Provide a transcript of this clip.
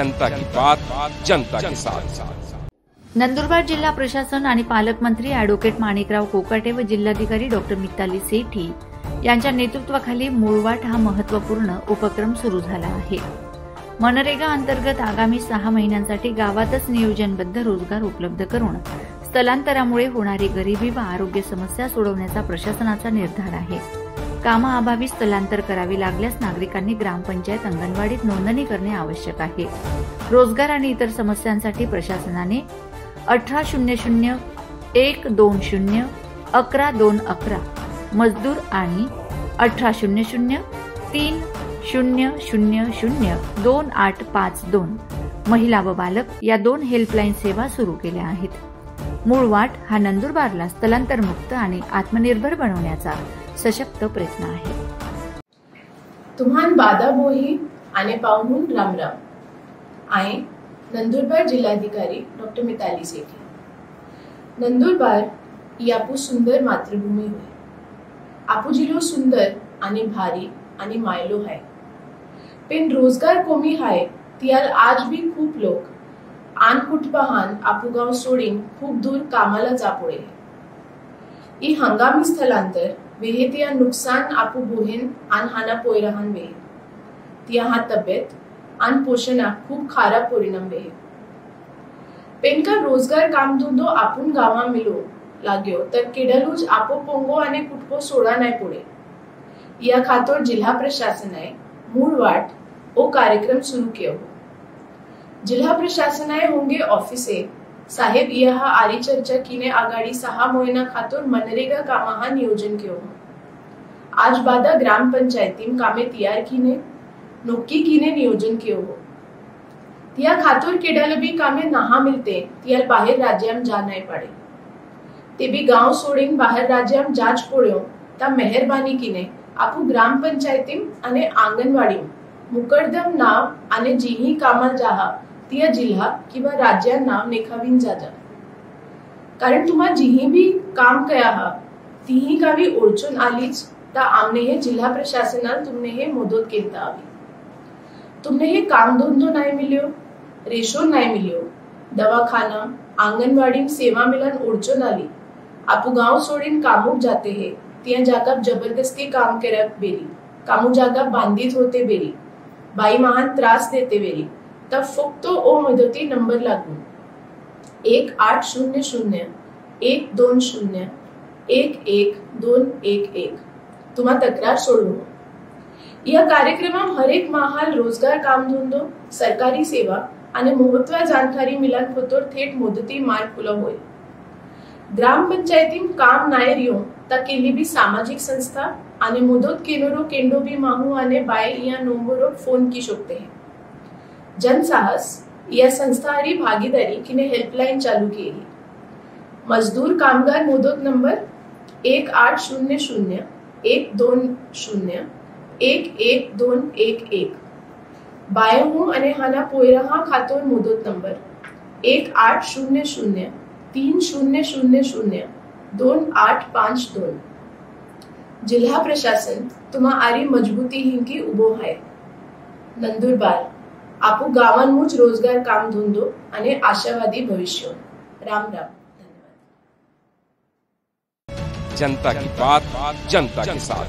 जनता की बात जनता के साथ। नंदुरबार जिल्हा प्रशासन आणि पालकमंत्री ॲडव्होकेट माणिकराव कोकाटे व जिल्हाधिकारी डॉ. मिताली सेठी यांच्या नेतृत्वाखाली मूळवाट हा महत्त्वपूर्ण उपक्रम सुरू झाला आहे। मनरेगा अंतर्गत आगामी 6 महिन्यांसाठी गावातच नियोजनबद्ध रोजगार उपलब्ध करून स्थलांतरामुळे होणारी गरिबी व आरोग्य समस्या सोडवण्याचा प्रशासनाचा निर्धार आहे। कामाअभावी स्थलांतर करावे लागल्यास नागरिकांनी ग्रामपंचायत अंगणवाडीत नोंदणी करणे आवश्यक आहे। रोजगार आणि इतर समस्यांसाठी प्रशासनाने 1800 120 11 मजदूर आणि 1800 3000 2852 महिला व बालक या 2 हेल्पलाईन सेवा सुरू केल्या आहेत। मूळवाट हा नंदुरबारला स्थलांतरमुक्त आणि आत्मनिर्भर बनवण्याचा सशक्त प्रयत्न आहे। तुम्हान बादा बोही आने पाहून राम राम आए नंदुरबार जिल्हाधिकारी डॉ. मिताली सेठी। नंदुरबार ही आपू सुंदर मातृभूमी हुई। आपू जिलो सुंदर आणि भारी आणि मायलो है, पण रोजगार कोमी है तियाल आज भी खूप लोक आन कुटुंबाहान आपू गाव सोडीन खूप दूर कामाला जा पडे। ई हंगामी स्थलांतर वेहे तिया नुकसान आपू बोहेन आन हाना पोयराहान वेहे तिया हा तब्येत आन पोषणा खूप खारा परिणाम वेहे। पेनका रोजगार काम धंदो आपुन गावा मिलो लाग्यो तर केडलूज आपो पोंगो आने कुटपो सोडा नाही पडे। या खातर जिल्हा प्रशासनाए मूळवाट ओ कार्यक्रम शुरू किया हो। जिल्हा प्रशासनाए होंगे ऑफिसे साहेब यहा आरी चर्चा कीने आगाड़ी 6 महीना खातर मनरेगा कामा नियोजन कियो हो। आज बादा ग्राम पंचायती कामे तैयार कीने नोक्की कीने नियोजन कियो हो। तिया खातर केडाल भी कामे नहा मिलते तियाल बाहेर राज्याम जा नहीं पड़े। ते भी गांव सोडीन बाहेर राज्याम जाच पड्यो ता मेहरबानी कीने आपू ग्राम पंचायती आणि आंगणवाडी मुकरदम नाव आणि जीही कामाल जाहा तिया जिल्हा किंवा राज्या नाव नेखावीन जाजा। कारण तुम्हा जीही भी काम कया हा तीही गावी ओळचून आलीच ता आमने हे जिल्हा प्रशासनाल तुमने हे मदत केलता आवी। तुमने हे काम धंदो नाही मिल्यो, रेशो नाही मिल्यो, दवाखाना आंगणवाड़ी सेवा मिलन ओळचून आली, आपू गांव सोडीन कामुक जाते हे तिया जागा जबरदस्ती काम करत बेरी, कामू जागा बांधित होते बेरी, बाई महान त्रास देते बेरी, तब फक्त ओ मदती नंबर लागू 1800 120 11211 तुम्हा तक्रार सोडू। या कार्यक्रमात हरेक महाल रोजगार काम धंदो सरकारी सेवा आणि महत्व जानकारी मिलन फोतोर थेट मदती मार्ग खुला होय। ग्राम पंचायती काम नाय रियो ता केली भी सामाजिक संस्था आणि मदत केनरो केंडो भी माहू आने बाय या नंबरो फोन की शकते हैं। जनसाहस या संस्थारी भागीदारी किने हेल्पलाइन चालू केली। मजदूर कामगार मदत नंबर 1800 120 11211 बायहू आणि हाना पोयराहा खातर मदत नंबर 1800 3000 2852। जिल्हा प्रशासन तुम्हा आरी मजबूती हिंकी उभो है। नंदुरबार आपू गावांमुच रोजगार काम धंदो आणि आशावादी भविष्य। राम राम। जनता की बात जनता के साथ।